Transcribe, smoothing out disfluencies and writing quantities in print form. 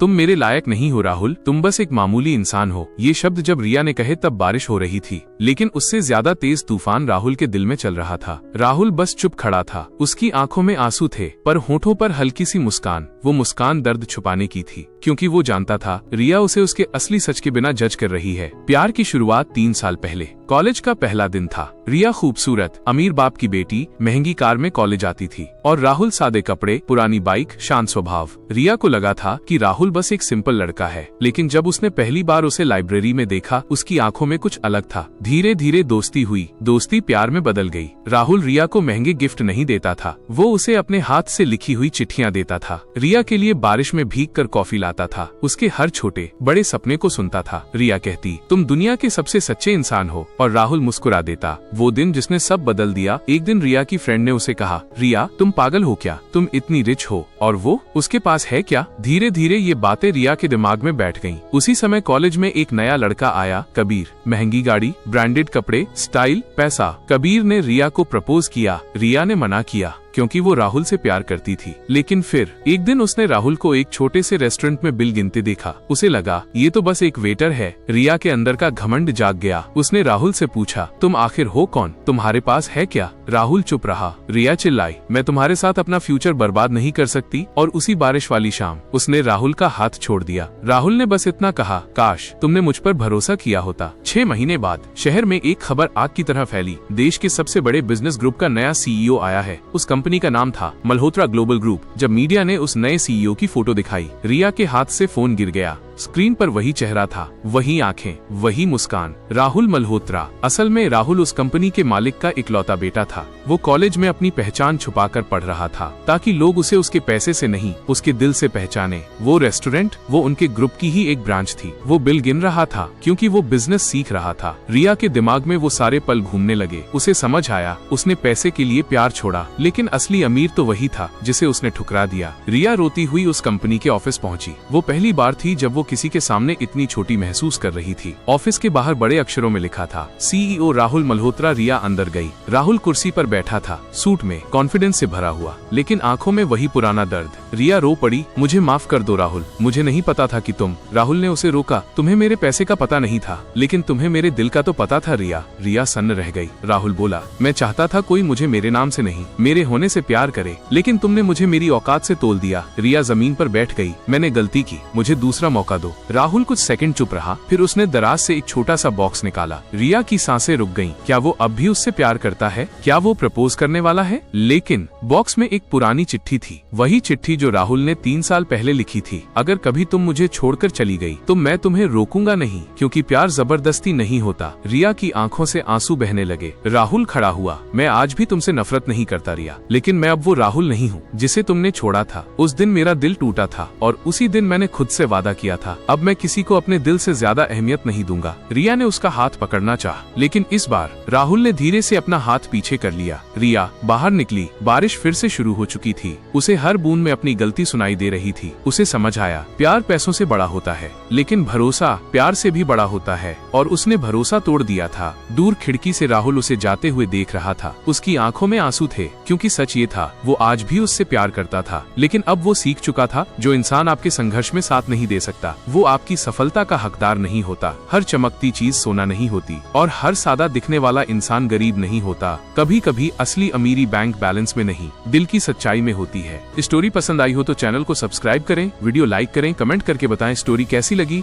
तुम मेरे लायक नहीं हो राहुल, तुम बस एक मामूली इंसान हो। ये शब्द जब रिया ने कहे तब बारिश हो रही थी, लेकिन उससे ज्यादा तेज तूफान राहुल के दिल में चल रहा था। राहुल बस चुप खड़ा था। उसकी आंखों में आंसू थे, पर होठों पर हल्की सी मुस्कान। वो मुस्कान दर्द छुपाने की थी, क्योंकि वो जानता था रिया उसे उसके असली सच के बिना जज कर रही है। प्यार की शुरुआत 3 साल पहले। कॉलेज का पहला दिन था। रिया खूबसूरत, अमीर बाप की बेटी, महंगी कार में कॉलेज आती थी, और राहुल सादे कपड़े, पुरानी बाइक, शांत स्वभाव। रिया को लगा था कि राहुल बस एक सिंपल लड़का है, लेकिन जब उसने पहली बार उसे लाइब्रेरी में देखा, उसकी आंखों में कुछ अलग था। धीरे धीरे दोस्ती हुई, दोस्ती प्यार में बदल गई। राहुल रिया को महंगे गिफ्ट नहीं देता था, वो उसे अपने हाथ से लिखी हुई चिट्ठियां देता था। रिया के लिए बारिश में भीग कर कॉफी लाता था, उसके हर छोटे बड़े सपने को सुनता था। रिया कहती, तुम दुनिया के सबसे सच्चे इंसान हो, और राहुल मुस्कुरा देता। वो दिन जिसने सब बदल दिया। एक दिन रिया की फ्रेंड ने उसे कहा, रिया तुम पागल हो क्या, तुम इतनी रिच हो और वो उसके पास है क्या। धीरे धीरे ये बातें रिया के दिमाग में बैठ गईं। उसी समय कॉलेज में एक नया लड़का आया, कबीर। महंगी गाड़ी, ब्रांडेड कपड़े, स्टाइल, पैसा। कबीर ने रिया को प्रपोज किया। रिया ने मना किया, क्योंकि वो राहुल से प्यार करती थी। लेकिन फिर एक दिन उसने राहुल को एक छोटे से रेस्टोरेंट में बिल गिनते देखा। उसे लगा ये तो बस एक वेटर है। रिया के अंदर का घमंड जाग गया। उसने राहुल से पूछा, तुम आखिर हो कौन, तुम्हारे पास है क्या। राहुल चुप रहा। रिया चिल्लाई, मैं तुम्हारे साथ अपना फ्यूचर बर्बाद नहीं कर सकती। और उसी बारिश वाली शाम उसने राहुल का हाथ छोड़ दिया। राहुल ने बस इतना कहा, काश तुमने मुझ पर भरोसा किया होता। 6 महीने बाद शहर में एक खबर आग की तरह फैली। देश के सबसे बड़े बिजनेस ग्रुप का नया सीईओ आया है। उस कंपनी का नाम था मल्होत्रा ग्लोबल ग्रुप। जब मीडिया ने उस नए सीईओ की फोटो दिखाई, रिया के हाथ से फोन गिर गया। स्क्रीन पर वही चेहरा था, वही आंखें, वही मुस्कान। राहुल मल्होत्रा। असल में राहुल उस कंपनी के मालिक का इकलौता बेटा था। वो कॉलेज में अपनी पहचान छुपाकर पढ़ रहा था, ताकि लोग उसे उसके पैसे से नहीं, उसके दिल से पहचाने। वो रेस्टोरेंट, वो उनके ग्रुप की ही एक ब्रांच थी। वो बिल गिन रहा था, क्योंकि वो बिजनेस सीख रहा था। रिया के दिमाग में वो सारे पल घूमने लगे। उसे समझ आया, उसने पैसे के लिए प्यार छोड़ा, लेकिन असली अमीर तो वही था जिसे उसने ठुकरा दिया। रिया रोती हुई उस कंपनी के ऑफिस पहुंची। वो पहली बार थी जब वो किसी के सामने इतनी छोटी महसूस कर रही थी। ऑफिस के बाहर बड़े अक्षरों में लिखा था, सीईओ राहुल मल्होत्रा। रिया अंदर गई। राहुल कुर्सी पर बैठा था, सूट में, कॉन्फिडेंस से भरा हुआ, लेकिन आंखों में वही पुराना दर्द। रिया रो पड़ी, मुझे माफ कर दो राहुल, मुझे नहीं पता था कि तुम। राहुल ने उसे रोका, तुम्हें मेरे पैसे का पता नहीं था, लेकिन तुम्हें मेरे दिल का तो पता था रिया। रिया सन्न रह गई। राहुल बोला, मैं चाहता था कोई मुझे मेरे नाम से नहीं, मेरे होने से प्यार करे, लेकिन तुमने मुझे मेरी औकात से तोल दिया। रिया जमीन पर बैठ गई। मैंने गलती की, मुझे दूसरा मौका दो। राहुल कुछ सेकंड चुप रहा, फिर उसने दराज से एक छोटा सा बॉक्स निकाला। रिया की सांसें रुक गईं। क्या वो अब भी उससे प्यार करता है? क्या वो प्रपोज करने वाला है? लेकिन बॉक्स में एक पुरानी चिट्ठी थी, वही चिट्ठी जो राहुल ने 3 साल पहले लिखी थी। अगर कभी तुम मुझे छोड़कर चली गई तो मैं तुम्हें रोकूंगा नहीं, क्योंकि प्यार जबरदस्ती नहीं होता। रिया की आंखों से आंसू बहने लगे। राहुल खड़ा हुआ। मैं आज भी तुमसे नफरत नहीं करता रिया, लेकिन मैं अब वो राहुल नहीं हूँ जिसे तुमने छोड़ा था। उस दिन मेरा दिल टूटा था, और उसी दिन मैंने खुद से वादा किया था, अब मैं किसी को अपने दिल से ज्यादा अहमियत नहीं दूंगा। रिया ने उसका हाथ पकड़ना चाहा, लेकिन इस बार राहुल ने धीरे से अपना हाथ पीछे कर लिया। रिया बाहर निकली। बारिश फिर से शुरू हो चुकी थी। उसे हर बूंद में अपनी गलती सुनाई दे रही थी। उसे समझ आया, प्यार पैसों से बड़ा होता है, लेकिन भरोसा प्यार से भी बड़ा होता है। और उसने भरोसा तोड़ दिया था। दूर खिड़की से राहुल उसे जाते हुए देख रहा था। उसकी आंखों में आंसू थे, क्योंकि सच ये था, वो आज भी उससे प्यार करता था, लेकिन अब वो सीख चुका था, जो इंसान आपके संघर्ष में साथ नहीं दे सकता, वो आपकी सफलता का हकदार नहीं होता। हर चमकती चीज सोना नहीं होती, और हर सादा दिखने वाला इंसान गरीब नहीं होता। कभी कभी असली अमीरी बैंक बैलेंस में नहीं, दिल की सच्चाई में होती है। स्टोरी पसंद आई हो तो चैनल को सब्सक्राइब करें, वीडियो लाइक करें, कमेंट करके बताएं स्टोरी कैसी लगी।